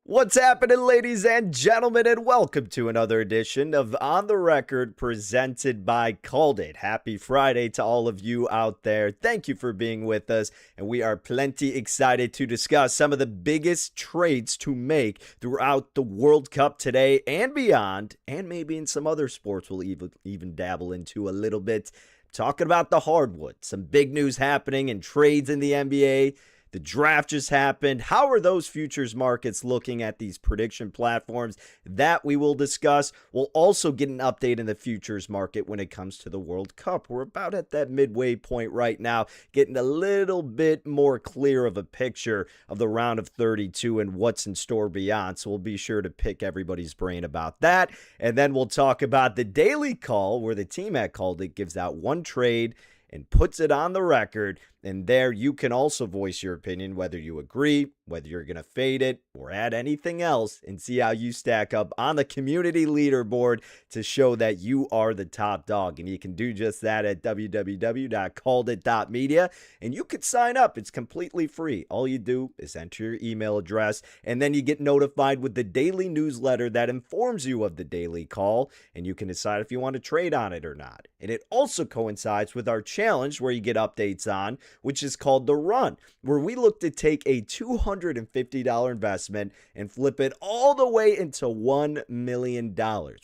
What's happening, ladies and gentlemen, and welcome to another edition of On the Record presented by CalledIt. Happy Friday to all of you out there. Thank you for being with us, and we are plenty excited to discuss some of the biggest trades to make throughout the World Cup today and beyond, and maybe in some other sports we'll even dabble into a little bit. Talking about the hardwood, some big news happening and trades in the NBA. The draft just happened. How are those futures markets looking at these prediction platforms? That we will discuss. We'll also get an update in the futures market when it comes to the World Cup. We're about at that midway point right now, getting a little bit more clear of a picture of the round of 32 and what's in store beyond. So we'll be sure to pick everybody's brain about that. And then we'll talk about the daily call, where the team at CalledIt gives out one trade and puts it on the record. And there you can also voice your opinion, whether you agree, whether you're going to fade it, or add anything else, and see how you stack up on the community leaderboard to show that you are the top dog. And you can do just that at www.calledit.media, and you can sign up. It's completely free. All you do is enter your email address, and then you get notified with the daily newsletter that informs you of the daily call, and you can decide if you want to trade on it or not. And it also coincides with our challenge, where you get updates on, which is called The Run, where we look to take a $250 investment and flip it all the way into $1 million.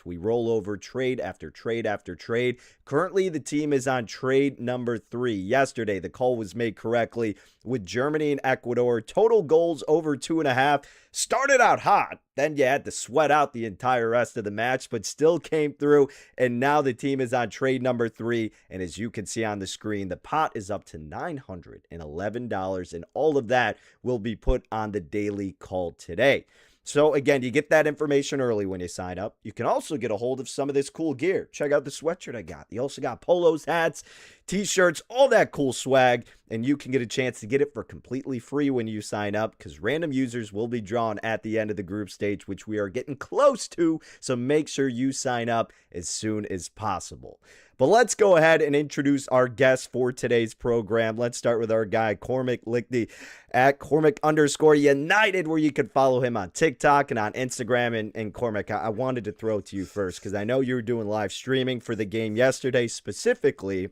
We roll over trade after trade after trade. Currently, the team is on trade number 3. Yesterday, the call was made correctly with Germany and Ecuador. Total goals over 2.5. Started out hot. Then you had to sweat out the entire rest of the match, but still came through. And now the team is on trade number 3. And as you can see on the screen, the pot is up to $911. And all of that will be put on the daily call today. So again, you get that information early when you sign up. You can also get a hold of some of this cool gear. Check out the sweatshirt I got. You also got polos, hats, t-shirts, all that cool swag. And you can get a chance to get it for completely free when you sign up, because random users will be drawn at the end of the group stage, which we are getting close to. So make sure you sign up as soon as possible. But let's go ahead and introduce our guest for today's program. Let's start with our guy, Cormac Lickney, at Cormac_United, where you can follow him on TikTok and on Instagram. And Cormac, I wanted to throw it to you first, because I know you were doing live streaming for the game yesterday, specifically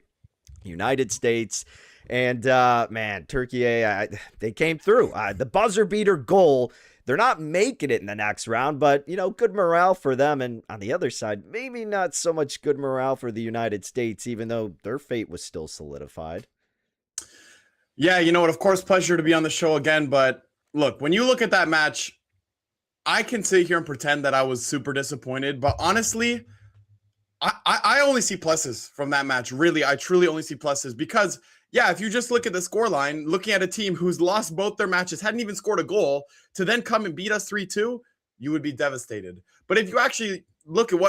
United States. And, man, Turkey, they came through. The buzzer beater goal. They're not making it in the next round, but, you know, good morale for them. And on the other side, maybe not so much good morale for the United States, even though their fate was still solidified. Yeah, you know what? Of course, pleasure to be on the show again. But look, when you look at that match, I can sit here and pretend that I was super disappointed. But honestly, I only see pluses from that match. Really, I truly only see pluses because, yeah, if you just look at the scoreline, looking at a team who's lost both their matches, hadn't even scored a goal, to then come and beat us 3-2, you would be devastated. But if you actually look at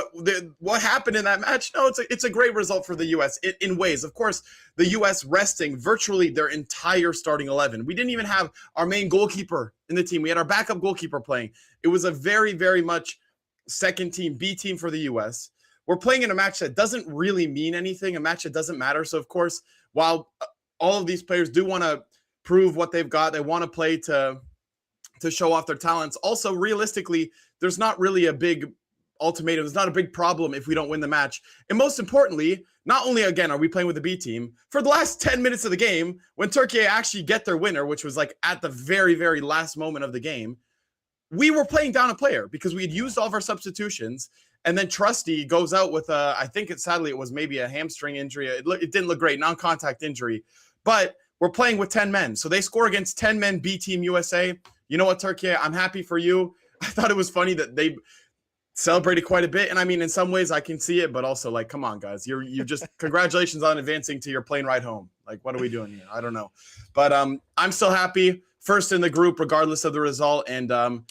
what happened in that match, no, it's a great result for the U.S. in ways. Of course, the U.S. resting virtually their entire starting 11. We didn't even have our main goalkeeper in the team. We had our backup goalkeeper playing. It was a very, very much second team, B team for the U.S. We're playing in a match that doesn't really mean anything, a match that doesn't matter. So, of course, while all of these players do want to prove what they've got, they want to play to show off their talents. Also, realistically, there's not really a big ultimatum. There's not a big problem if we don't win the match. And most importantly, not only, again, are we playing with the B team, for the last 10 minutes of the game, when Turkey actually get their winner, which was like at the very, very last moment of the game, we were playing down a player because we had used all of our substitutions. And then Trusty goes out with I think sadly it was maybe a hamstring injury. It didn't look great, non-contact injury. But we're playing with 10 men. So they score against 10 men, B Team USA. You know what, Turkey? I'm happy for you. I thought it was funny that they celebrated quite a bit. And I mean, in some ways I can see it, but also like, come on, guys. You just congratulations on advancing to your plane ride home. Like, what are we doing here? I don't know. But I'm still happy. First in the group, regardless of the result. And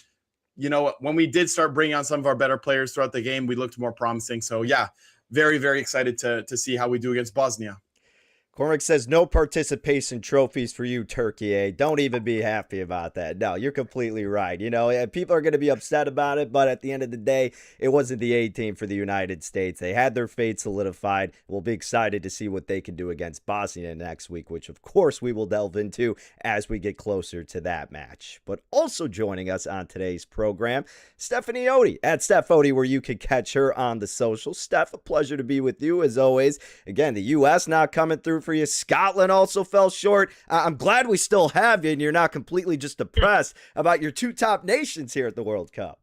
you know, when we did start bringing on some of our better players throughout the game, we looked more promising. So, yeah, very, very excited to see how we do against Bosnia. Cormac says no participation trophies for you, Turkey. Don't even be happy about that. No, you're completely right. People are going to be upset about it, but at the end of the day, it wasn't the A team for the United States. They had their fate solidified. We'll be excited to see what they can do against Bosnia next week, which of course we will delve into as we get closer to that match. But also joining us on today's program, Stephanie Odie at Steph Odie, where you can catch her on the social. Steph, a pleasure to be with you as always. Again, the U.S. not coming through for you. Scotland also fell short. I'm glad we still have you and you're not completely just depressed about your two top nations here at the World Cup.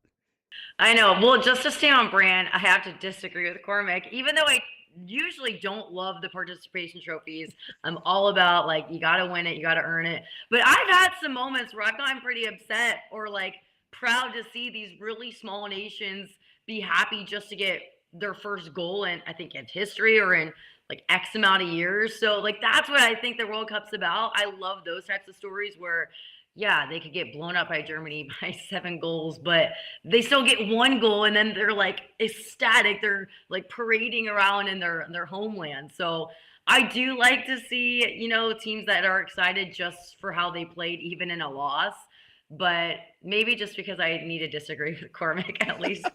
I know. Well, just to stay on brand, I have to disagree with Cormac. Even though I usually don't love the participation trophies, I'm all about, like, you got to win it, you got to earn it. But I've had some moments where I've gotten pretty upset or, like, proud to see these really small nations be happy just to get their first goal in, I think, in history or in like X amount of years. So like that's what I think the World Cup's about. I love those types of stories where, yeah, they could get blown up by Germany by 7 goals, but they still get 1 goal and then they're like ecstatic. They're like parading around in their homeland. So I do like to see, teams that are excited just for how they played, even in a loss. But maybe just because I need to disagree with Cormac at least.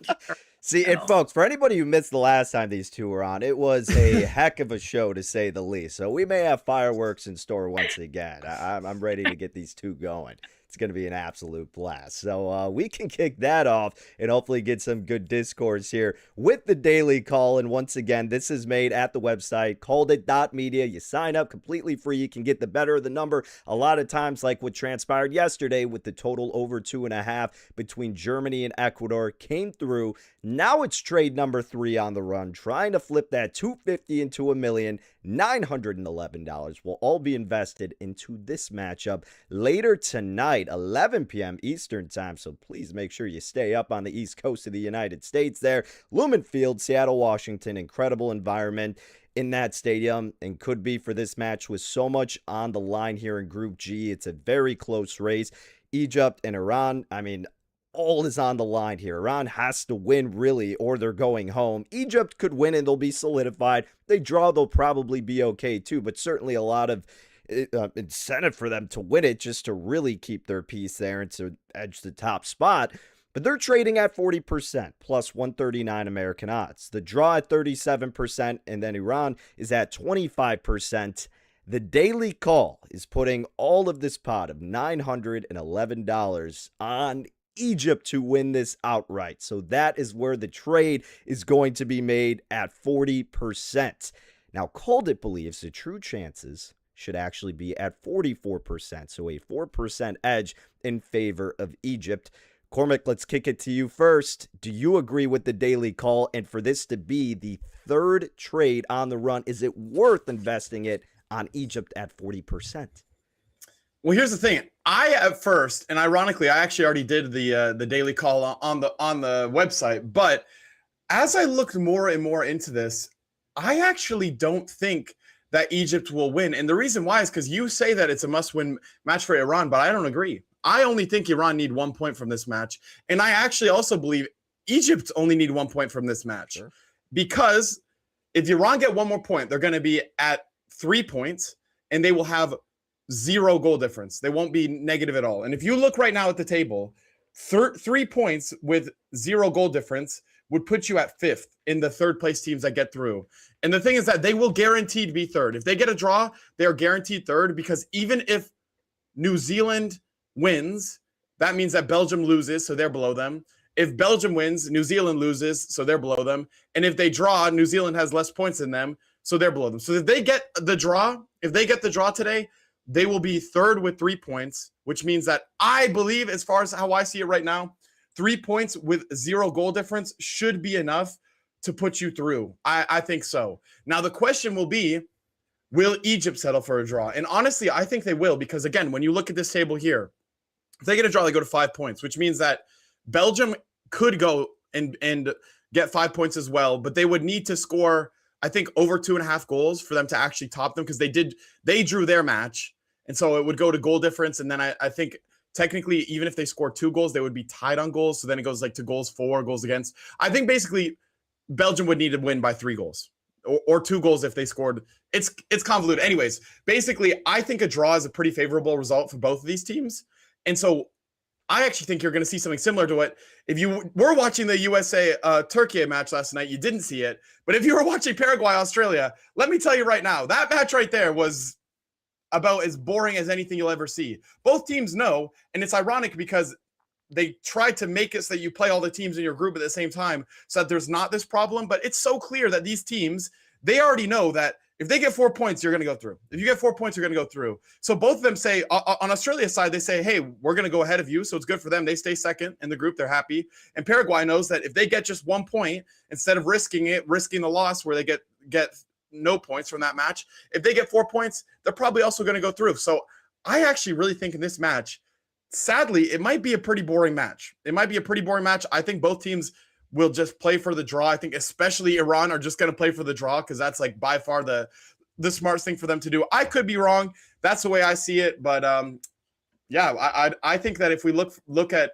See, and folks, for anybody who missed the last time these two were on, it was a heck of a show to say the least. So we may have fireworks in store once again. I'm ready to get these two going. It's going to be an absolute blast. So we can kick that off and hopefully get some good discourse here with the Daily Call. And once again, this is made at the website, CalledIt.media. You sign up completely free. You can get the better of the number. A lot of times, like what transpired yesterday with the total over 2.5 between Germany and Ecuador, came through. Now it's trade number 3 on the run, trying to flip that $250 into $1,911 will all be invested into this matchup later tonight, 11 p.m. Eastern time. So please make sure you stay up on the East Coast of the United States there. Lumen Field, Seattle, Washington, incredible environment in that stadium and could be for this match with so much on the line here in Group G. It's a very close race. Egypt and Iran, all is on the line here. Iran has to win, really, or they're going home. Egypt could win and they'll be solidified. They draw, they'll probably be okay too, but certainly a lot of incentive for them to win it just to really keep their piece there and to edge the top spot. But they're trading at 40% plus 139 American odds. The draw at 37%, and then Iran is at 25%. The Daily Call is putting all of this pot of $911 on Egypt to win this outright. So that is where the trade is going to be made at 40%. Now, CalledIt believes the true chances should actually be at 44%. So a 4% edge in favor of Egypt. Cormac, let's kick it to you first. Do you agree with the Daily Call? And for this to be the 3rd trade on the run, is it worth investing it on Egypt at 40%? Well, here's the thing. I at first, and ironically, I actually already did the Daily Call on the website. But as I looked more and more into this, I actually don't think that Egypt will win. And the reason why is because you say that it's a must-win match for Iran, but I don't agree. I only think Iran need 1 point from this match. And I actually also believe Egypt only need 1 point from this match. Sure. Because if Iran get 1 more point, they're going to be at 3 points, and they will have 0 goal difference. They won't be negative at all. And if you look right now at the table, 3 points with 0 goal difference would put you at 5th in the 3rd place teams that get through. And the thing is that they will guaranteed be 3rd. If they get a draw, they are guaranteed 3rd, because even if New Zealand wins, that means that Belgium loses, so they're below them. If Belgium wins, New Zealand loses, so they're below them. And if they draw, New Zealand has less points than them, so they're below them. So if they get the draw today, they will be 3rd with 3 points, which means that I believe, as far as how I see it right now, 3 points with 0 goal difference should be enough to put you through. I think so. Now, the question will be, will Egypt settle for a draw? And honestly, I think they will, because, again, when you look at this table here, if they get a draw, they go to 5 points, which means that Belgium could go and get 5 points as well, but they would need to score, I think, over 2.5 goals for them to actually top them, because they drew their match. And so it would go to goal difference. And then I think technically, even if they score 2 goals, they would be tied on goals. So then it goes like to goals for, goals against. I think basically Belgium would need to win by 3 goals. or 2 goals if they scored. It's convoluted. Anyways, basically, I think a draw is a pretty favorable result for both of these teams. And so I actually think you're going to see something similar to what, if you were watching the USA Turkey match last night, you didn't see it. But if you were watching Paraguay Australia, let me tell you right now, that match right there was about as boring as anything you'll ever see. Both teams know, and it's ironic because they tried to make it so that you play all the teams in your group at the same time so that there's not this problem. But it's so clear that these teams, they already know that if they get 4 points, you're going to go through. If you get 4 points, you're going to go through. So both of them say, on Australia's side, they say, hey, we're going to go ahead of you. So it's good for them. They stay second in the group. They're happy. And Paraguay knows that if they get just 1 point, instead of risking the loss where they get no points from that match, if they get 4 points, they're probably also going to go through. So I actually really think in this match, sadly, it might be a pretty boring match. I think both teams will just play for the draw. I think especially Iran are just going to play for the draw because that's like by far the smartest thing for them to do. I could be wrong. That's the way I see it. But yeah, I think that if we look at,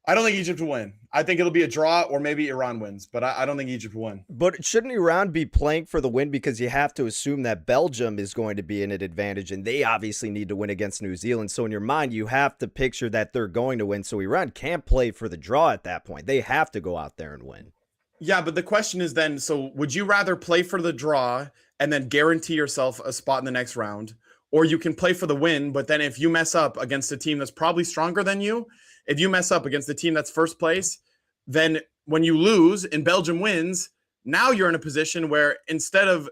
I don't think Egypt will win. I think it'll be a draw or maybe Iran wins, but I don't think Egypt will win. But shouldn't Iran be playing for the win because you have to assume that Belgium is going to be in an advantage and they obviously need to win against New Zealand. So in your mind, you have to picture that they're going to win. So Iran can't play for the draw at that point. They have to go out there and win. Yeah, but the question is then, so would you rather play for the draw and then guarantee yourself a spot in the next round? Or you can play for the win, but then if you mess up against a team that's probably stronger than you, if you mess up against the team that's first place, then when you lose and Belgium wins, now you're in a position where instead of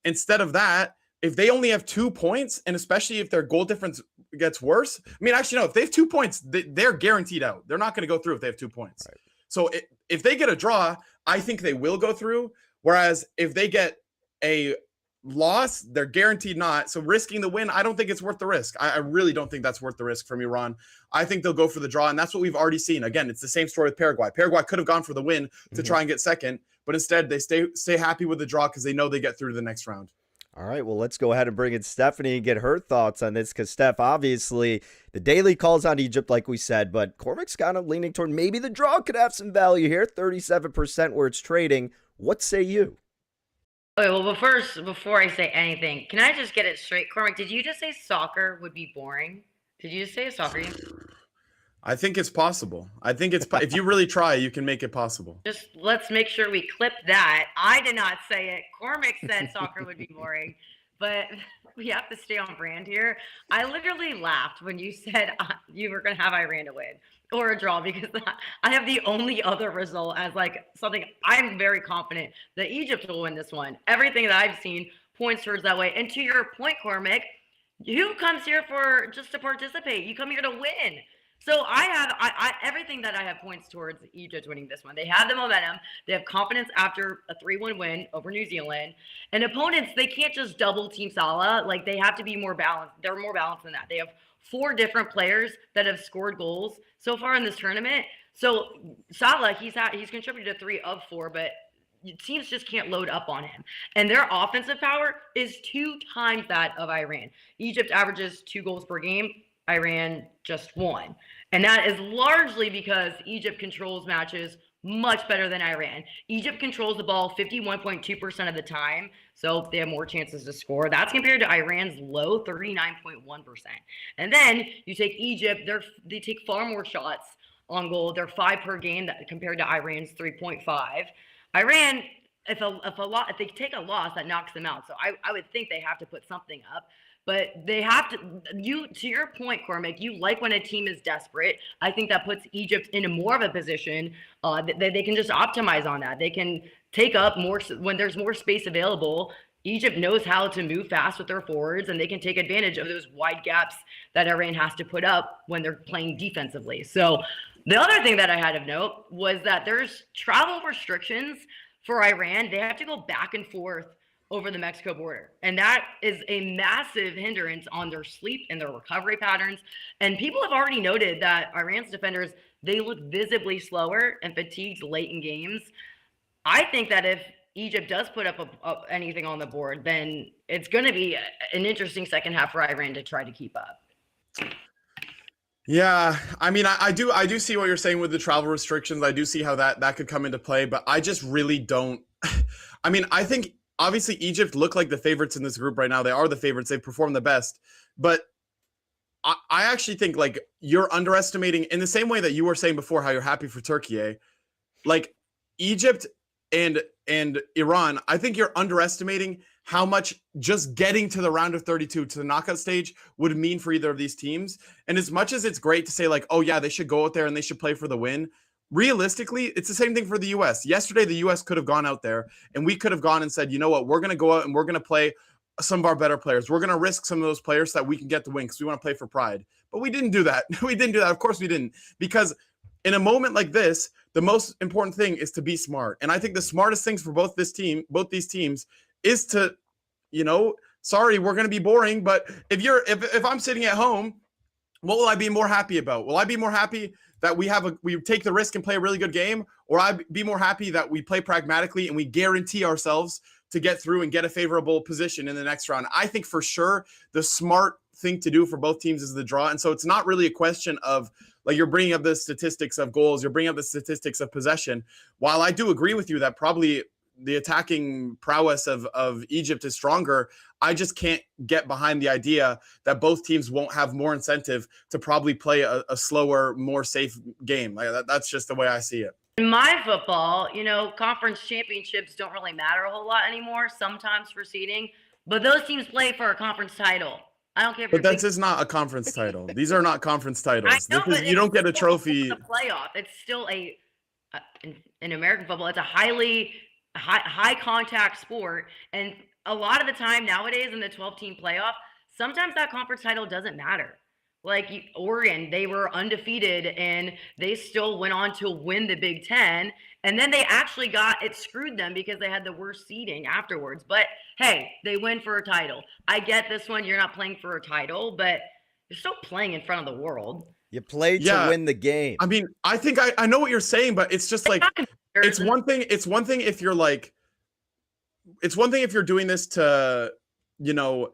that, if they only have 2 points, and especially if their goal difference gets worse, I mean, actually, no, if they have 2 points, they're guaranteed out. They're not going to go through if they have 2 points. Right. So if they get a draw, I think they will go through. Whereas if they get a loss, they're guaranteed not. So risking the win, I don't think it's worth the risk. I really don't think that's worth the risk from Iran. I think they'll go for the draw, and that's what we've already seen. Again, it's the same story with Paraguay. Paraguay could have gone for the win to try and get second, but instead they stay happy with the draw because they know they get through to the next round. All right, well, let's go ahead and bring in Stephanie and get her thoughts on this because, Steph, obviously the daily calls on Egypt, like we said, but Cormac's kind of leaning toward maybe the draw could have some value here, 37% where it's trading. What say you? Okay, well, but first, before I say anything, can I just get it straight? Cormac, did you just say soccer would be boring? Did you just say a soccer game? I think it's possible. I think it's if you really try, you can make it possible. Just let's make sure we clip that. I did not say it. Cormac said soccer would be boring, but we have to stay on brand here. I literally laughed when you said you were going to have Iran to win or a draw because I have the only other result as like something I'm very confident that Egypt will win this one. Everything that I've seen points towards that way. And to your point, Cormac, who comes here for just to participate? You come here to win. So I have everything that I have points towards Egypt winning this one. They have the momentum. They have confidence after a 3-1 win over New Zealand. And opponents, they can't just double Team Salah. Like, they have to be more balanced. They're more balanced than that. They have 4 different players that have scored goals so far in this tournament. So Salah, he's contributed to 3 of 4, but teams just can't load up on him. And their offensive power is 2 times that of Iran. Egypt averages 2 goals per game. Iran just 1. And that is largely because Egypt controls matches much better than Iran. Egypt controls the ball 51.2% of the time, so they have more chances to score. That's compared to Iran's low 39.1%. And then you take Egypt, they take far more shots on goal. They're 5 per game compared to Iran's 3.5. Iran, if they take a loss, that knocks them out. So I would think they have to put something up. But they have to, to your point, Cormac, you like when a team is desperate. I think that puts Egypt into more of a position that they can just optimize on that. They can take up more when there's more space available. Egypt knows how to move fast with their forwards, and they can take advantage of those wide gaps that Iran has to put up when they're playing defensively. So the other thing that I had of note was that there's travel restrictions for Iran. They have to go back and forth over the Mexico border. And that is a massive hindrance on their sleep and their recovery patterns. And people have already noted that Iran's defenders, they look visibly slower and fatigued late in games. I think that if Egypt does put up anything on the board, then it's going to be an interesting second half for Iran to try to keep up. Yeah, I mean, I do see what you're saying with the travel restrictions. I do see how that could come into play, but I just really don't. I mean, I think obviously Egypt look like the favorites in this group right now. They are the favorites. They've performed the best. But I actually think like you're underestimating in the same way that you were saying before how you're happy for Turkey, eh? Like Egypt and Iran, I think you're underestimating how much just getting to the round of 32 to the knockout stage would mean for either of these teams. And as much as it's great to say like, oh yeah, they should go out there and they should play for the win, realistically, it's the same thing for the US. Yesterday, the US could have gone out there and we could have gone and said, you know what, we're going to go out and we're going to play some of our better players. We're going to risk some of those players so that we can get the win because we want to play for pride. But we didn't do that. We didn't do that. Of course we didn't. Because in a moment like this, the most important thing is to be smart. And I think the smartest things for both these teams is to, you know, sorry, we're going to be boring, but if I'm sitting at home, what will I be more happy about? Will I be more happy that we take the risk and play a really good game, or I'd be more happy that we play pragmatically and we guarantee ourselves to get through and get a favorable position in the next round? I think for sure the smart thing to do for both teams is the draw. And so it's not really a question of like you're bringing up the statistics of goals, you're bringing up the statistics of possession. While I do agree with you that probably the attacking prowess of Egypt is stronger, I just can't get behind the idea that both teams won't have more incentive to probably play a slower, more safe game. Like that's just the way I see it. In my football, you know, conference championships don't really matter a whole lot anymore, sometimes for seeding, but those teams play for a conference title. I don't care if But this is not a conference title. These are not conference titles. I know, You don't get a trophy. The playoff. It's still in American football, it's a high contact sport. And a lot of the time nowadays in the 12-team playoff, sometimes that conference title doesn't matter. Like Oregon, they were undefeated and they still went on to win the Big Ten. And then they actually it screwed them because they had the worst seeding afterwards. But hey, they win for a title. I get this one. You're not playing for a title, but you're still playing in front of the world. You play to win the game. I mean, I think I know what you're saying, but it's just like, it's one thing if you're like, it's one thing if you're doing this to, you know,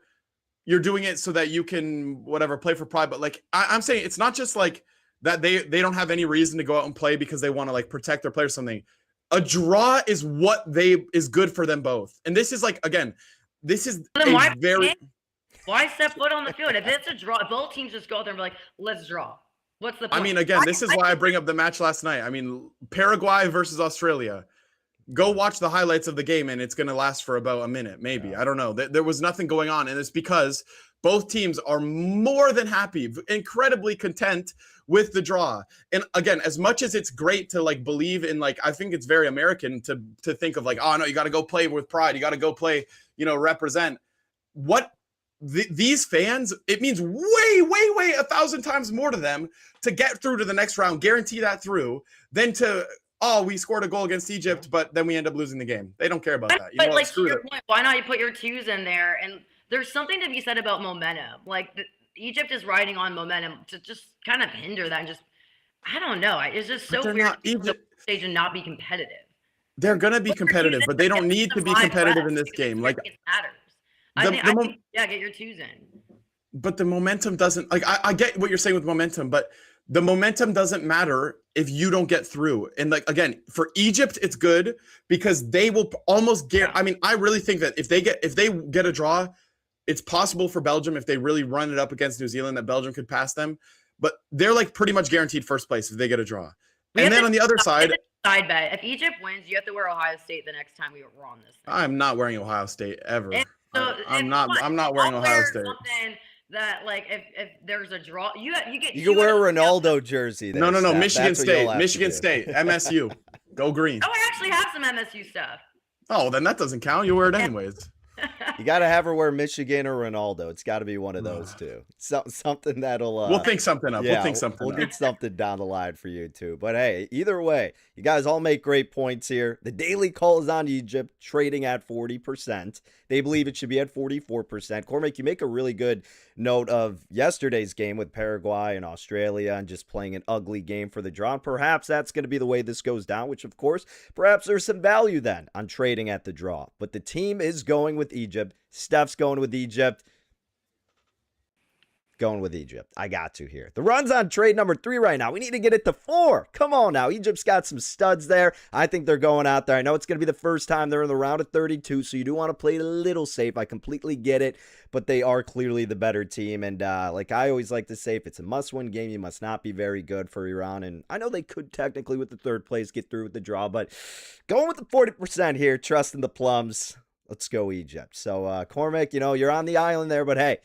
you're doing it so that you can play for pride. But like I'm saying, it's not just like that they don't have any reason to go out and play because they want to like protect their players or something. A draw is what is good for them both. And this is like, again, this is why step foot on the field? If it's a draw, if both teams just go out there and be like, let's draw. What's the point? I mean, again, this is why I bring up the match last night. I mean, Paraguay versus Australia. Go watch the highlights of the game, and it's going to last for about a minute, maybe. I don't know. There was nothing going on, and it's because both teams are more than happy, incredibly content with the draw. And again, as much as it's great to like believe in, like, I think it's very American to think of like, oh no, you got to go play with pride. You got to go play, you know, represent. What these fans, it means way 1,000 times more to them to get through to the next round, guarantee that through, than to, oh, we scored a goal against Egypt, but then we end up losing the game. They don't care about that. But like, to your point, why not you put your twos in there? And there's something to be said about momentum. Like Egypt is riding on momentum to just kind of hinder that and just, I don't know. It's just so weird to stage and not be competitive. They're gonna be competitive, but they don't need to be competitive in this game. Like it matters. I think, get your twos in. But the momentum doesn't, like, I get what you're saying with momentum, but the momentum doesn't matter if you don't get through. And like, again, for Egypt, it's good because they will almost get, I mean, I really think that if they get a draw, it's possible for Belgium, if they really run it up against New Zealand, that Belgium could pass them. But they're like pretty much guaranteed first place if they get a draw. And then on the other side, side bet, if Egypt wins, you have to wear Ohio State the next time we're on this thing. I'm not wearing Ohio State ever. So I'm not wearing Ohio State. That like if there's a draw, you can wear a Ronaldo jersey. No, Michigan State, MSU, go green. Oh, I actually have some MSU stuff. Oh, then that doesn't count. You wear it anyways. You got to have her wear Michigan or Ronaldo. It's got to be one of those two. Something that'll. We'll think something up. Yeah, we'll get something down the line for you too. But hey, either way, you guys all make great points here. The daily call is on Egypt, trading at 40%. They believe it should be at 44%. Cormac, you make a really good note of yesterday's game with Paraguay and Australia and just playing an ugly game for the draw. And perhaps that's going to be the way this goes down, which of course, perhaps there's some value then on trading at the draw. But the team is going with Egypt. Steph's going with Egypt. Going with Egypt. I got to here. The run's on trade number 3 right now. We need to get it to 4. Come on now. Egypt's got some studs there. I think they're going out there. I know it's going to be the first time they're in the round of 32, so you do want to play a little safe. I completely get it, but they are clearly the better team. And like I always like to say, if it's a must-win game, you must not be very good for Iran. And I know they could technically, with the third place, get through with the draw, but going with the 40% here, trusting the plums. Let's go Egypt. So, Cormac, you're on the island there, but hey,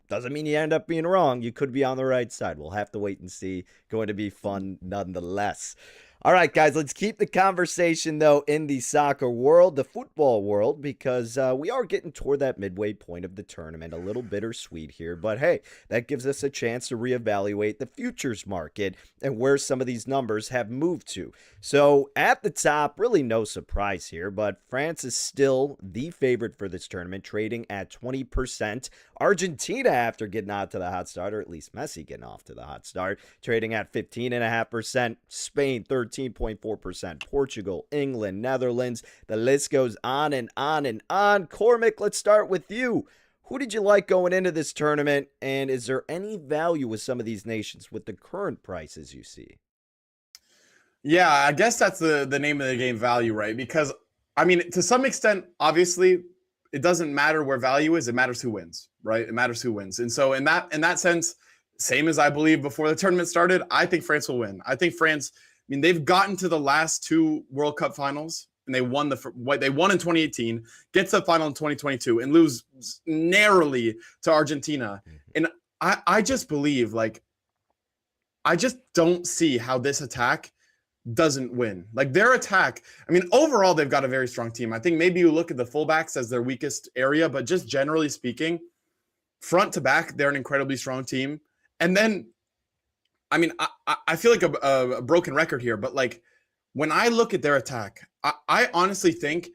doesn't mean you end up being wrong. You could be on the right side. We'll have to wait and see. Going to be fun nonetheless. All right, guys, let's keep the conversation, though, in the soccer world, the football world, because we are getting toward that midway point of the tournament. A little bittersweet here, but hey, that gives us a chance to reevaluate the futures market and where some of these numbers have moved to. So at the top, really no surprise here, but France is still the favorite for this tournament, trading at 20%. Argentina, after getting out to the hot start, or at least Messi getting off to the hot start, trading at 15.5%. Spain, 13.4%. Portugal, England, Netherlands. The list goes on and on and on. Cormac, let's start with you. Who did you like going into this tournament, and is there any value with some of these nations with the current prices you see? Yeah, I guess that's the name of the game, value, right? Because, I mean, to some extent, obviously, it doesn't matter where value is. It matters who wins, right? It matters who wins. And so in that sense, same as I believe before the tournament started, I think France will win. I think France, I mean, they've gotten to the last 2 World Cup finals, and they won in 2018, get to the final in 2022, and lose narrowly to Argentina. And I just believe, like, I just don't see how this attack doesn't win. Like, their attack, I mean, overall, they've got a very strong team. I think maybe you look at the fullbacks as their weakest area, but just generally speaking, front to back, they're an incredibly strong team. And then, I mean, I feel like a broken record here, but like, when I look at their attack, I honestly think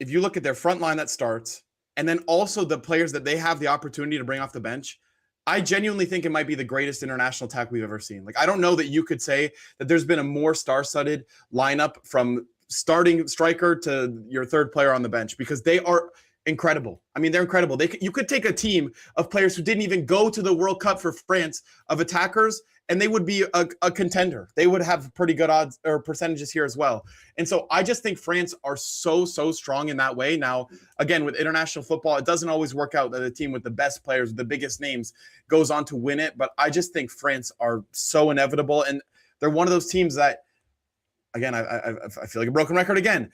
if you look at their front line that starts, and then also the players that they have the opportunity to bring off the bench, I genuinely think it might be the greatest international attack we've ever seen. Like, I don't know that you could say that there's been a more star-studded lineup from starting striker to your third player on the bench, because they are incredible. I mean, they're incredible. You could take a team of players who didn't even go to the World Cup for France, of attackers, and they would be a contender. They would have pretty good odds or percentages here as well. And so I just think France are so strong in that way. Now, again, with international football, it doesn't always work out that a team with the best players, the biggest names, goes on to win it. But I just think France are so inevitable. And they're one of those teams that, again, I feel like a broken record again.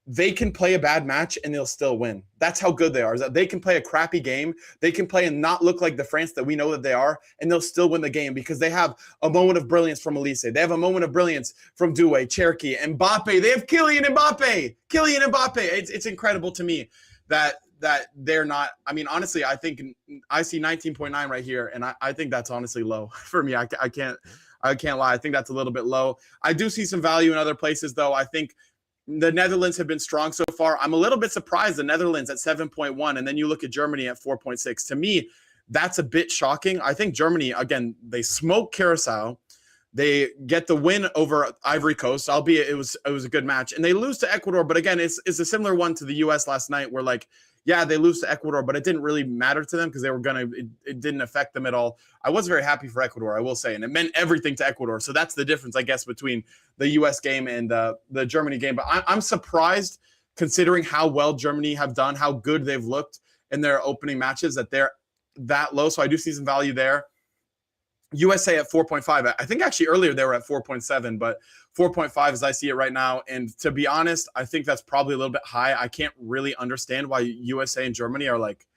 They can play a bad match and they'll still win. That's how good they are. Is that they can play a crappy game. They can play and not look like the France that we know that they are, and they'll still win the game because they have a moment of brilliance from Elise. They have a moment of brilliance from Doué, Cherki, Mbappe. They have Kylian Mbappe. It's incredible to me that they're not. I mean, honestly, I think I see 19.9 right here, and I think that's honestly low for me. I can't lie. I think that's a little bit low. I do see some value in other places, though. I think the Netherlands have been strong so far. I'm a little bit surprised the Netherlands at 7.1, and then you look at Germany at 4.6. To me, that's a bit shocking. I think Germany, again, they smoke Curacao. They get the win over Ivory Coast, albeit it was a good match, and they lose to Ecuador. But again, it's a similar one to the U.S. last night, where like, yeah, they lose to Ecuador, but it didn't really matter to them because they were it didn't affect them at all. I was very happy for Ecuador, I will say, and it meant everything to Ecuador. So that's the difference, I guess, between the U.S. game and the Germany game. But I'm surprised, considering how well Germany have done, how good they've looked in their opening matches, that they're that low. So I do see some value there. USA at 4.5. I think actually earlier they were at 4.7, but 4.5 as I see it right now. And to be honest, I think that's probably a little bit high. I can't really understand why USA and Germany are like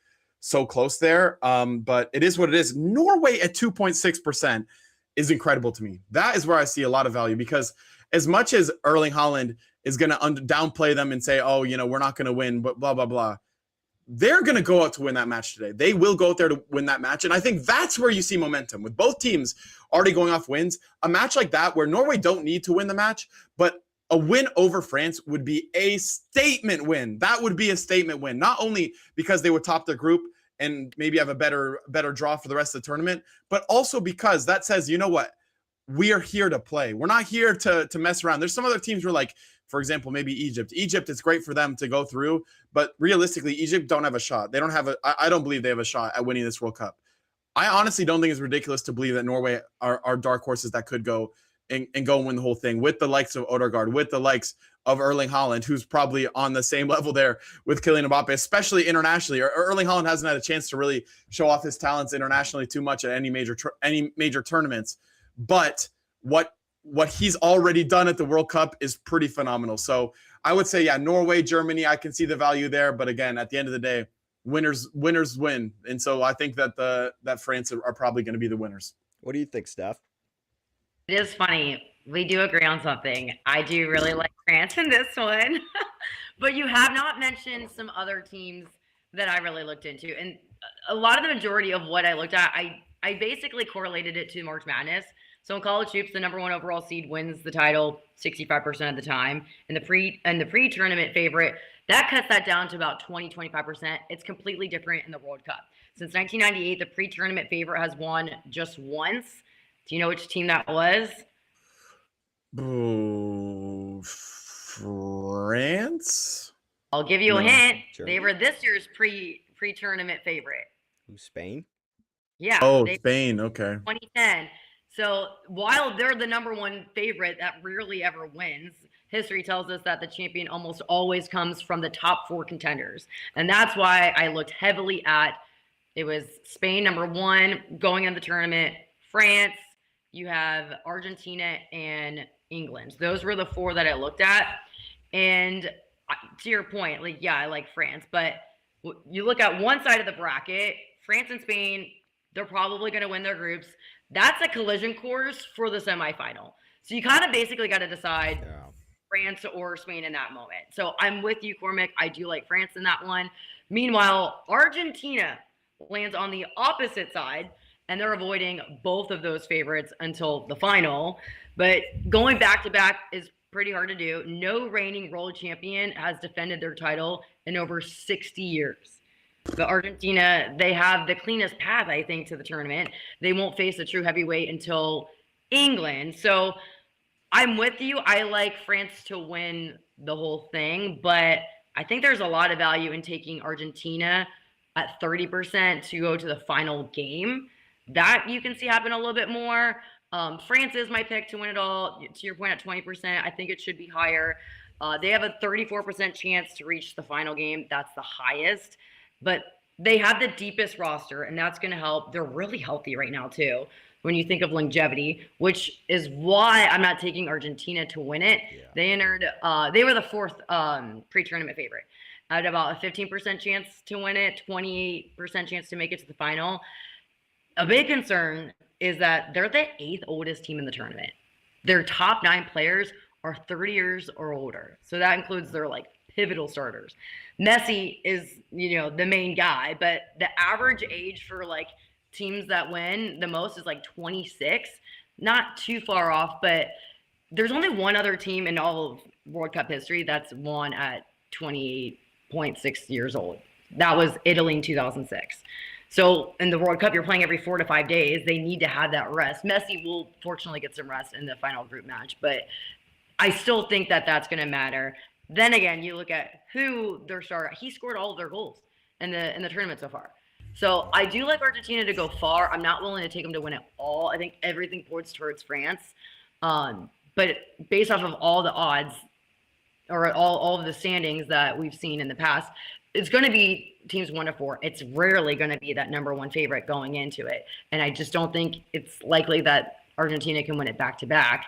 so close there. But it is what it is. Norway at 2.6% is incredible to me. That is where I see a lot of value, because as much as Erling Haaland is going to downplay them and say, oh, we're not going to win, but blah, blah, blah. They're going to go out to win that match today. They will go out there to win that match. And I think that's where you see momentum with both teams already going off wins. A match like that where Norway don't need to win the match, but a win over France would be a statement win. That would be a statement win, not only because they would top their group and maybe have a better draw for the rest of the tournament, but also because that says, you know what? We are here to play. We're not here to mess around. There's some other teams who are like, for example, maybe Egypt. Egypt, it's great for them to go through, but realistically, Egypt don't have a shot. They don't have I don't believe they have a shot at winning this World Cup. I honestly don't think it's ridiculous to believe that Norway are dark horses that could go and go and win the whole thing with the likes of OnTheRecord, with the likes of Erling Haaland, who's probably on the same level there with Kylian Mbappe, especially internationally. Erling Haaland hasn't had a chance to really show off his talents internationally too much at any major tournaments. But what he's already done at the World Cup is pretty phenomenal. So I would say, yeah, Norway, Germany, I can see the value there. But again, at the end of the day, winners win. And so I think that France are probably going to be the winners. What do you think, Steph? It is funny. We do agree on something. I do really like France in this one. But you have not mentioned some other teams that I really looked into. And a lot of the majority of what I looked at, I basically correlated it to March Madness. So in college hoops, the number 1 overall seed wins the title 65% of the time. And the pre-tournament favorite, that cuts that down to about 20-25%. It's completely different in the World Cup. Since 1998, the pre-tournament favorite has won just once. Do you know which team that was? Oh, France? I'll give you a hint. Germany? They were this year's pre-tournament favorite. Spain? Yeah. Oh, Spain. Okay. 2010. So while they're the number 1 favorite that rarely ever wins, history tells us that the champion almost always comes from the top 4 contenders. And that's why I looked heavily at, it was Spain, number 1, going in the tournament, France, you have Argentina, and England. Those were the 4 that I looked at. And to your point, like, yeah, I like France. But you look at one side of the bracket, France and Spain, they're probably going to win their groups. That's a collision course for the semifinal. So you kind of basically got to decide France or Spain in that moment. So I'm with you, Cormac. I do like France in that one. Meanwhile, Argentina lands on the opposite side, and they're avoiding both of those favorites until the final. But going back-to-back is pretty hard to do. No reigning world champion has defended their title in over 60 years. But Argentina, they have the cleanest path, I think, to the tournament. They won't face a true heavyweight until England. So I'm with you. I like France to win the whole thing, but I think there's a lot of value in taking Argentina at 30% to go to the final game. That you can see happen a little bit more. France is my pick to win it all. To your point, at 20%, I think it should be higher. They have a 34% chance to reach the final game. That's the highest. But they have the deepest roster, and that's going to help. They're really healthy right now, too, when you think of longevity, which is why I'm not taking Argentina to win it. Yeah. They were the 4th pre-tournament favorite. At about a 15% chance to win it, 28% chance to make it to the final. A big concern is that they're the 8th oldest team in the tournament. Their top 9 players are 30 years or older. So that includes their pivotal starters. Messi is, the main guy, but the average age for teams that win the most is 26. Not too far off, but there's only one other team in all of World Cup history that's won at 28.6 years old. That was Italy in 2006. So in the World Cup, you're playing every 4 to 5 days. They need to have that rest. Messi will fortunately get some rest in the final group match, but I still think that that's going to matter. Then again, you look at who their star. He scored all of their goals in the tournament so far. So I do like Argentina to go far. I'm not willing to take them to win it all. I think everything points towards France. But based off of all the odds or all of the standings that we've seen in the past, it's going to be teams 1 to 4. It's rarely going to be that number 1 favorite going into it. And I just don't think it's likely that Argentina can win it back to back.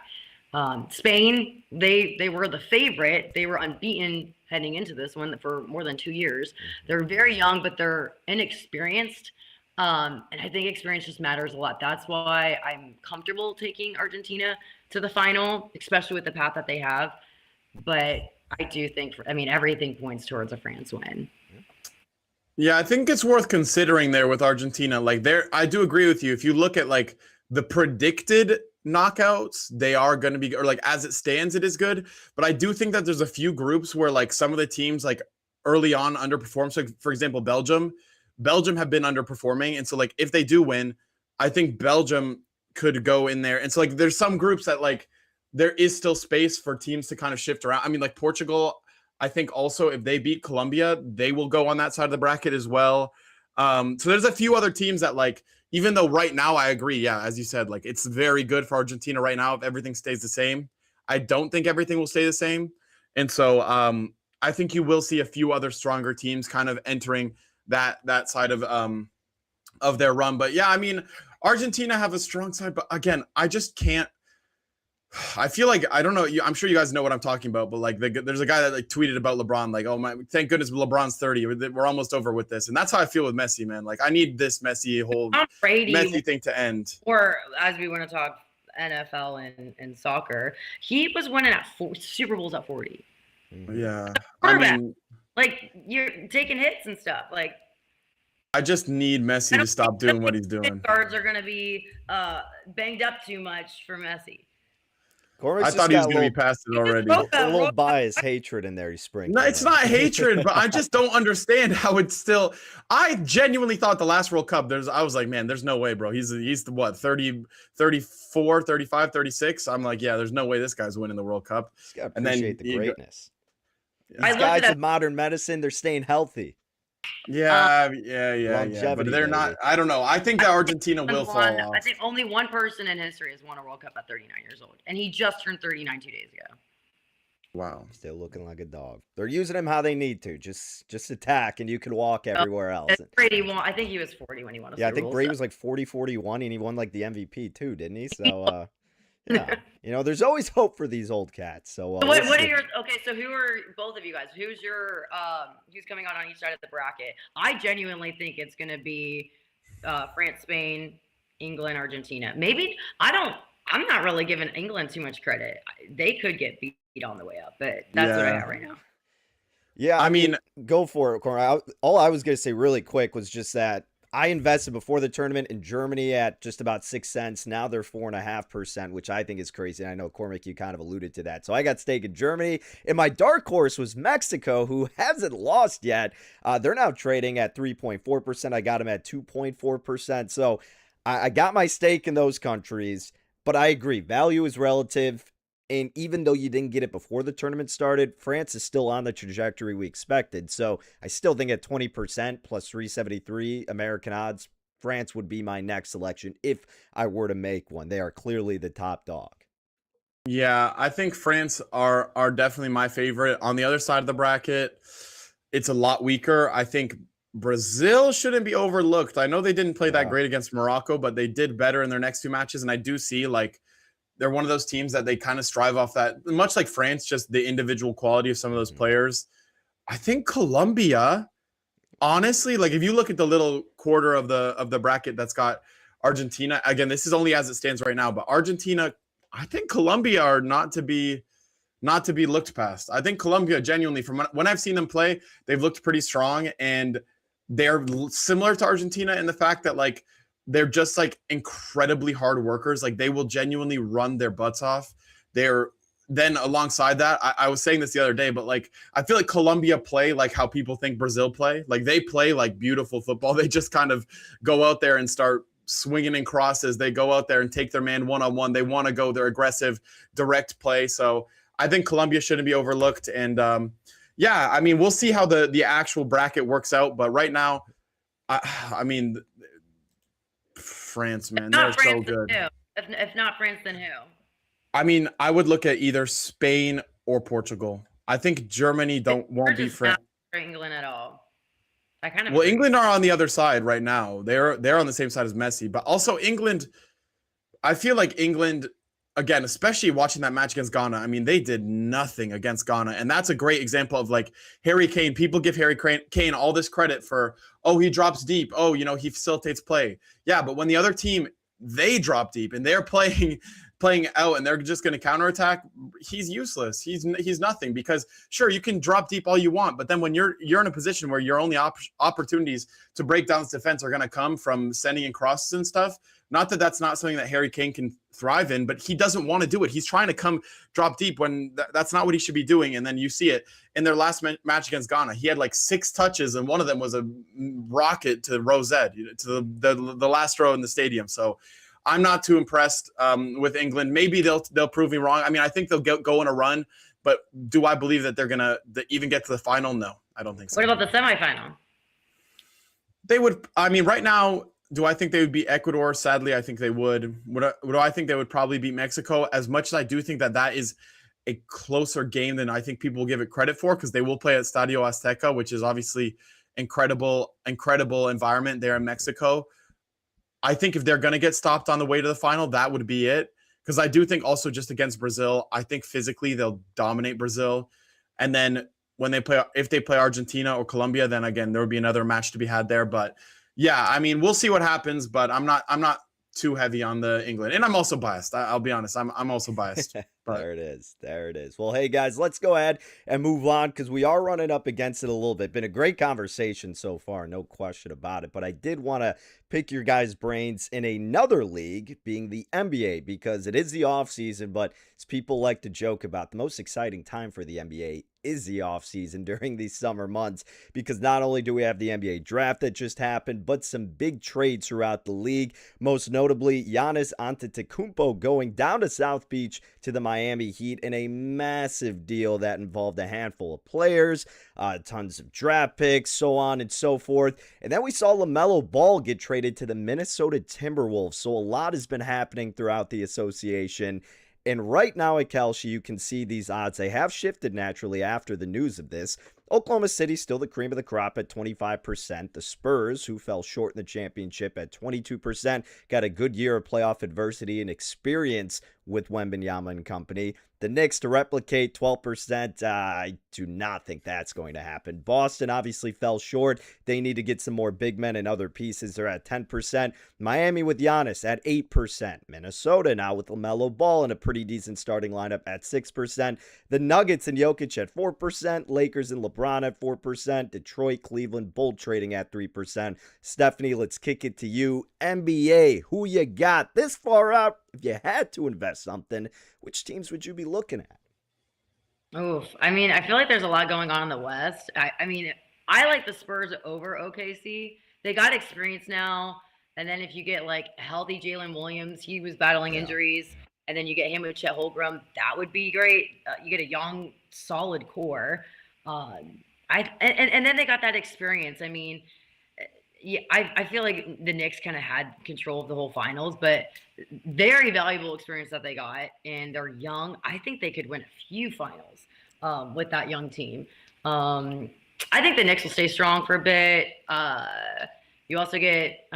Spain, they were the favorite. They were unbeaten heading into this one for more than 2 years. They're very young, but they're inexperienced. And I think experience just matters a lot. That's why I'm comfortable taking Argentina to the final, especially with the path that they have. But I do think, everything points towards a France win. Yeah, I think it's worth considering there with Argentina. I do agree with you. If you look at the predicted knockouts, they are going to be, or as it stands, it is good. But I do think that there's a few groups where some of the teams early on underperform. So for example, Belgium have been underperforming. And so if they do win, I think Belgium could go in there. And so there's some groups that there is still space for teams to kind of shift around. Portugal, I think also if they beat Colombia, they will go on that side of the bracket as well. So there's a few other teams that even though right now I agree, yeah, as you said, like it's very good for Argentina right now if everything stays the same. I don't think everything will stay the same. And so I think you will see a few other stronger teams kind of entering that side of their run. But yeah, I mean, Argentina have a strong side, but again, I just can't. I feel like I don't know. I'm sure you guys know what I'm talking about, but like there's a guy that like tweeted about LeBron, like, "Oh my, thank goodness LeBron's 30. We're almost over with this." And that's how I feel with Messi, man. Like I need this Messi Messi thing to end. Or as we want to talk NFL and soccer, he was winning at Super Bowls at 40. Yeah, I mean, like you're taking hits and stuff. Like I just need Messi to stop doing what he's doing. Guards are going to be banged up too much for Messi. Cormac's I thought he was going to be past it already. A little biased hatred in there. He's sprinkling. No, it's not hatred, but I just don't understand how it's still. I genuinely thought the last World Cup, I was like, man, there's no way, bro. He's the what, 30, 34, 35, 36? I'm like, yeah, there's no way this guy's winning the World Cup. Just gotta appreciate the greatness. Yeah. These guys with modern medicine, they're staying healthy. Yeah. But they're not. I don't know. I think that Argentina will fall off. I think only one person in history has won a World Cup at 39 years old, and he just turned 39 2 days ago. Wow. Still looking like a dog. They're using him how they need to. Just attack, and you can walk everywhere else. Brady won. I think he was 40 when he won. I think Brady was like 40-41, and he won like the MVP too, didn't he? So, yeah, there's always hope for these old cats. So, what are your so who are both of you guys? Who's your who's coming out on each side of the bracket? I genuinely think it's going to be France, Spain, England, Argentina. Maybe I'm not really giving England too much credit. They could get beat on the way up, but that's what I got right now. Yeah, I mean, go for it, Corey. All I was going to say really quick was just that I invested before the tournament in Germany at just about 6 cents. Now they're 4.5%, which I think is crazy. And I know, Cormac, you kind of alluded to that. So I got stake in Germany. And my dark horse was Mexico, who hasn't lost yet. They're now trading at 3.4%. I got them at 2.4%. So I got my stake in those countries. But I agree, value is relative. And even though you didn't get it before the tournament started, France is still on the trajectory we expected. So I still think at 20% plus 373 American odds, France would be my next selection if I were to make one. They are clearly the top dog. Yeah, I think France are definitely my favorite. On the other side of the bracket, it's a lot weaker. I think Brazil shouldn't be overlooked. I know they didn't play that great against Morocco, but they did better in their next two matches. And I do see like they're one of those teams that they kind of strive off that, much like France, just the individual quality of some of those players. I think Colombia, honestly, like if you look at the little quarter of the bracket that's got Argentina, again, this is only as it stands right now, but Argentina, I think Colombia are not to be looked past. I think Colombia genuinely, from when I've seen them play, they've looked pretty strong, and they're similar to Argentina in the fact that like they're just like incredibly hard workers. Like they will genuinely run their butts off. Then alongside that, I was saying this the other day, but like I feel like Colombia play like how people think Brazil play. Like they play like beautiful football. They just kind of go out there and start swinging in crosses. They go out there and take their man one-on-one. They want to go their aggressive, direct play. So I think Colombia shouldn't be overlooked. And yeah, I mean, we'll see how the actual bracket works out. But right now, I mean, France, man, they're so good. If not France, then who? I mean, I would look at either Spain or Portugal. I think Germany won't beat France. Not England at all. Well, England are on the other side right now. They're on the same side as Messi, but also England. I feel like England, again, especially watching that match against Ghana. I mean, they did nothing against Ghana, and that's a great example of like Harry Kane. People give Harry Kane all this credit for, oh, he drops deep. Oh, he facilitates play. Yeah, but when the other team, they drop deep and they're playing out and they're just going to counterattack, he's useless. He's nothing, because sure, you can drop deep all you want, but then when you're in a position where your only opportunities to break down this defense are going to come from sending in crosses and stuff. Not that that's not something that Harry Kane can thrive in, but he doesn't want to do it. He's trying to come drop deep when that's not what he should be doing. And then you see it in their last match against Ghana. He had like 6 touches, and one of them was a rocket to Rosette, to the last row in the stadium. So I'm not too impressed with England. Maybe they'll prove me wrong. I mean, I think they'll go on a run, but do I believe that they're gonna even get to the final? No, I don't think so. What about the semifinal? They would. I mean, right now, Do I think they would beat Ecuador? Sadly, I think they would. What do I think they would probably beat Mexico? As much as I do think that is a closer game than I think people will give it credit for, because they will play at Estadio Azteca, which is obviously incredible environment there in Mexico. I think if they're going to get stopped on the way to the final, that would be it. Because I do think also just against Brazil, I think physically they'll dominate Brazil. And then if they play Argentina or Colombia, then again, there would be another match to be had there. But yeah, I mean, we'll see what happens, but I'm not too heavy on the England. And I'm also biased. I'll be honest. I'm also biased. But There it is. Well, hey guys, let's go ahead and move on because we are running up against it a little bit. Been a great conversation so far, no question about it. But I did want to pick your guys' brains in another league, being the NBA, because it is the off season, but as people like to joke about, the most exciting time for the NBA is the off season during these summer months, because not only do we have the NBA draft that just happened, but some big trades throughout the league. Most notably, Giannis Antetokounmpo going down to South Beach to the Miami Heat in a massive deal that involved a handful of players, tons of draft picks, so on and so forth. And then we saw LaMelo Ball get traded to the Minnesota Timberwolves. So a lot has been happening throughout the association. And right now at Kelshi, you can see these odds. They have shifted naturally after the news of this. Oklahoma City still the cream of the crop at 25%. The Spurs, who fell short in the championship, at 22%, got a good year of playoff adversity and experience with Wembanyama and company. The Knicks to replicate 12%. I do not think that's going to happen. Boston obviously fell short. They need to get some more big men and other pieces. They're at 10%. Miami with Giannis at 8%. Minnesota now with LaMelo Ball in a pretty decent starting lineup at 6%. The Nuggets and Jokic at 4%. Lakers and LeBron at 4%. Detroit, Cleveland, both trading at 3%. Stephanie, let's kick it to you. NBA, who you got this far out? If you had to invest something, which teams would you be looking at? Oof. I mean, I feel like there's a lot going on in the West. I mean, I like the Spurs over OKC. They got experience now. And then if you get like healthy Jalen Williams, he was battling injuries. And then you get him with Chet Holmgren, that would be great. You get a young, solid core. And then they got that experience. I mean, yeah, I feel like the Knicks kind of had control of the whole finals, but very valuable experience that they got, and they're young. I think they could win a few finals with that young team. I think the Knicks will stay strong for a bit. You also get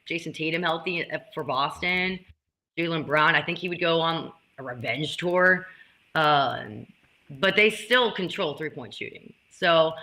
Jason Tatum healthy for Boston. Jaylen Brown, I think he would go on a revenge tour, but they still control three-point shooting. So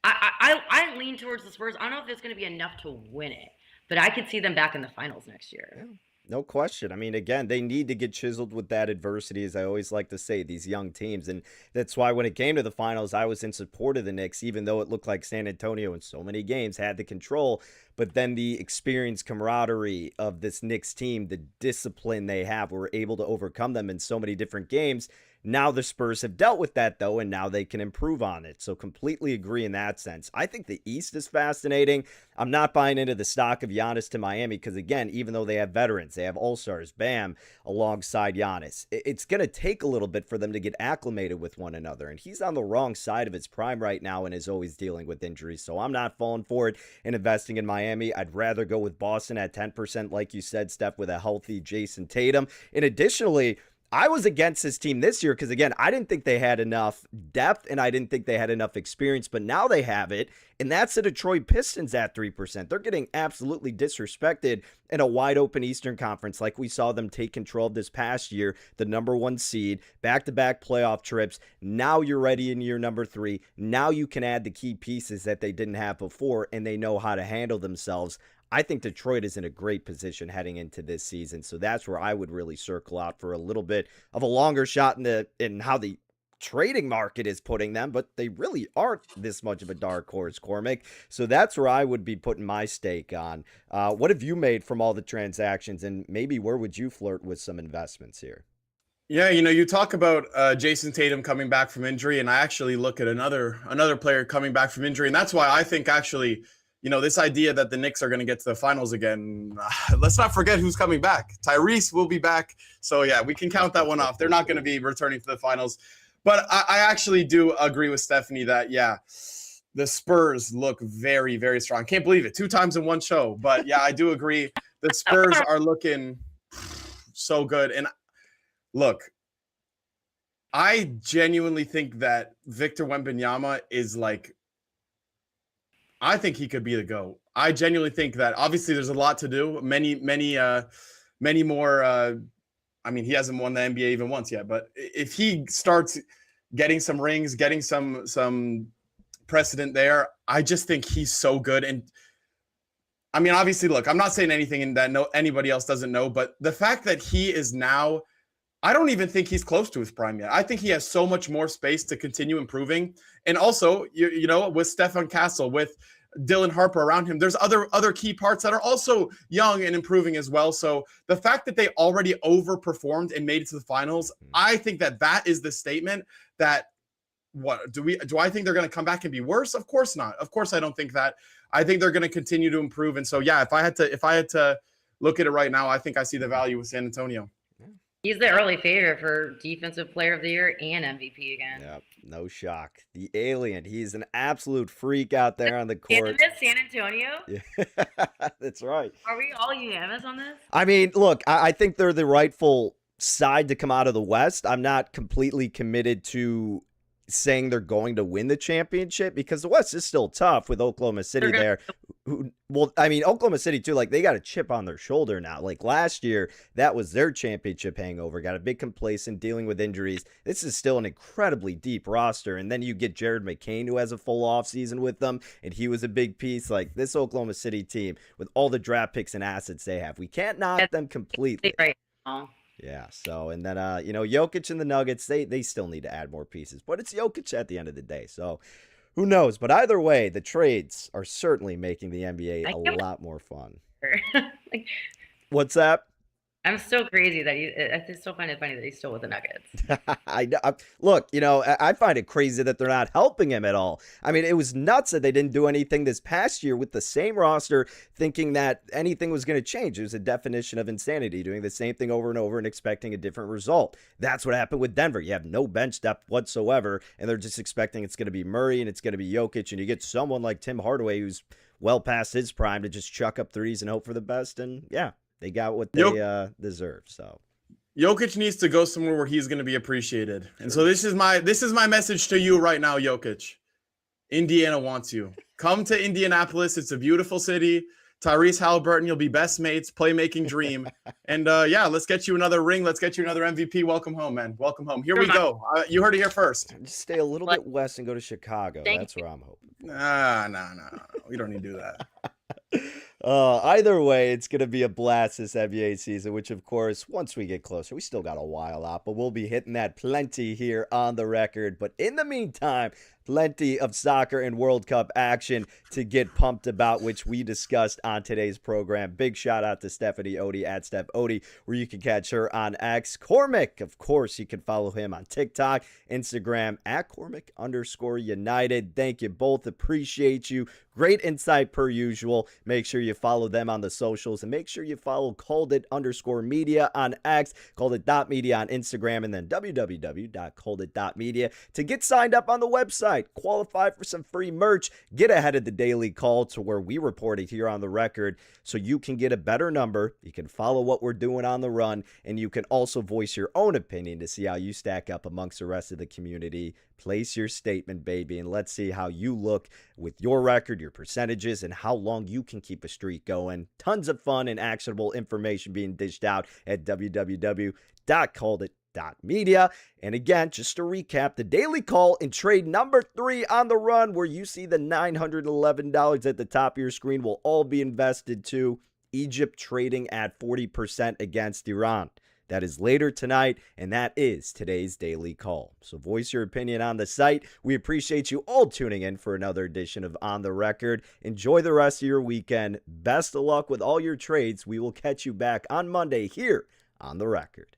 I lean towards the Spurs. I don't know if it's going to be enough to win it, but I could see them back in the finals next year. Yeah, no question. I mean, again, they need to get chiseled with that adversity, as I always like to say, these young teams. And that's why when it came to the finals, I was in support of the Knicks, even though it looked like San Antonio in so many games had the control. But then the experience, camaraderie of this Knicks team, the discipline they have, were able to overcome them in so many different games. Now the Spurs have dealt with that, though, and now they can improve on it. So completely agree in that sense. I think the East is fascinating. I'm not buying into the stock of Giannis to Miami because, again, even though they have veterans, they have all-stars, Bam, alongside Giannis. It's going to take a little bit for them to get acclimated with one another, and he's on the wrong side of his prime right now and is always dealing with injuries. So I'm not falling for it and investing in Miami. I'd rather go with Boston at 10%, like you said, Steph, with a healthy Jason Tatum. And additionally, I was against this team this year because, again, I didn't think they had enough depth and I didn't think they had enough experience, but now they have it, and that's the Detroit Pistons at 3%. They're getting absolutely disrespected in a wide-open Eastern Conference like we saw them take control of this past year, the #1 seed, back-to-back playoff trips. Now you're ready in year number 3. Now you can add the key pieces that they didn't have before, and they know how to handle themselves. I think Detroit is in a great position heading into this season, so that's where I would really circle out for a little bit of a longer shot in how the trading market is putting them, but they really aren't this much of a dark horse, Cormac. So that's where I would be putting my stake on. What have you made from all the transactions, and maybe where would you flirt with some investments here? Yeah, you talk about Jason Tatum coming back from injury, and I actually look at another player coming back from injury, and that's why I think actually, this idea that the Knicks are going to get to the finals again, let's not forget who's coming back. Tyrese will be back. So, yeah, we can count that one off. They're not going to be returning to the finals. But I actually do agree with Stephanie that, yeah, the Spurs look very, very strong. Can't believe it. 2 times in one show. But yeah, I do agree. The Spurs are looking so good. And look, I genuinely think that Victor Wembanyama is like, I think he could be the GOAT. I genuinely think that obviously there's a lot to do. Many more. I mean, he hasn't won the NBA even once yet, but if he starts getting some rings, getting some precedent there, I just think he's so good. And I mean, obviously, look, I'm not saying anything that anybody else doesn't know, but the fact that he is now, I don't even think he's close to his prime yet. I think he has so much more space to continue improving. And also, you know, with Stefan Castle, with Dylan Harper around him, there's other key parts that are also young and improving as well. So the fact that they already overperformed and made it to the finals, I think that is the statement that do I think they're going to come back and be worse? Of course not. Of course I don't think that. I think they're going to continue to improve. And so yeah, if I had to look at it right now, I think I see the value with San Antonio. He's the early favorite for Defensive Player of the Year and MVP again. Yep, no shock. The alien, he's an absolute freak out there on the court. San Antonio? Yeah, that's right. Are we all unanimous on this? I mean, look, I think they're the rightful side to come out of the West. I'm not completely committed to saying they're going to win the championship because the West is still tough with Oklahoma City there. Well, I mean, Oklahoma City too, like they got a chip on their shoulder now. Like last year, that was their championship hangover. Got a bit complacent dealing with injuries. This is still an incredibly deep roster. And then you get Jared McCain, who has a full offseason with them, and he was a big piece. Like this Oklahoma City team, with all the draft picks and assets they have, we can't knock them completely. Right now. Yeah, so, and then, you know, Jokic and the Nuggets, they still need to add more pieces. But it's Jokic at the end of the day, so who knows? But either way, the trades are certainly making the NBA a lot more fun. What's that? I'm so crazy that I still find it funny that he's still with the Nuggets. Look, you know, I find it crazy that they're not helping him at all. I mean, it was nuts that they didn't do anything this past year with the same roster, thinking that anything was going to change. It was a definition of insanity, doing the same thing over and over and expecting a different result. That's what happened with Denver. You have no bench depth whatsoever, and they're just expecting it's going to be Murray and it's going to be Jokic, and you get someone like Tim Hardaway who's well past his prime to just chuck up threes and hope for the best, and yeah. They got what they deserve. So Jokic needs to go somewhere where he's going to be appreciated. And so this is my message to you right now, Jokic. Indiana wants you. Come to Indianapolis. It's a beautiful city. Tyrese Halliburton, you'll be best mates, playmaking dream. And yeah, let's get you another ring. Let's get you another MVP. Welcome home, man. Welcome home. Here we go. You heard it here first. Just stay a little bit west and go to Chicago. That's where I'm hoping. No. We don't need to do that. Either way, it's going to be a blast this NBA season, which, of course, once we get closer, we still got a while out, but we'll be hitting that plenty here on the record. But in the meantime, plenty of soccer and World Cup action to get pumped about, which we discussed on today's program. Big shout out to Stephanie Odie at Steph Odie, where you can catch her on X. Cormac, of course, you can follow him on TikTok, Instagram at Cormac_United. Thank you both. Appreciate you. Great insight per usual. Make sure you follow them on the socials and make sure you follow CalledIt_media on X, CalledIt.media on Instagram, and then www.calledit.media to get signed up on the website, qualify for some free merch, get ahead of the daily call to where we report it here on the record so you can get a better number. You can follow what we're doing on the run, and you can also voice your own opinion to see how you stack up amongst the rest of the community. Place your statement, baby, and let's see how you look with your record, your percentages, and how long you can keep a streak going. Tons of fun and actionable information being dished out at www.calledit.media. And again, just to recap, the daily call in trade number 3 on the run, where you see the $911 at the top of your screen, will all be invested to Egypt trading at 40% against Iran. That is later tonight, and that is today's daily call. So voice your opinion on the site. We appreciate you all tuning in for another edition of On the Record. Enjoy the rest of your weekend. Best of luck with all your trades. We will catch you back on Monday here on The Record.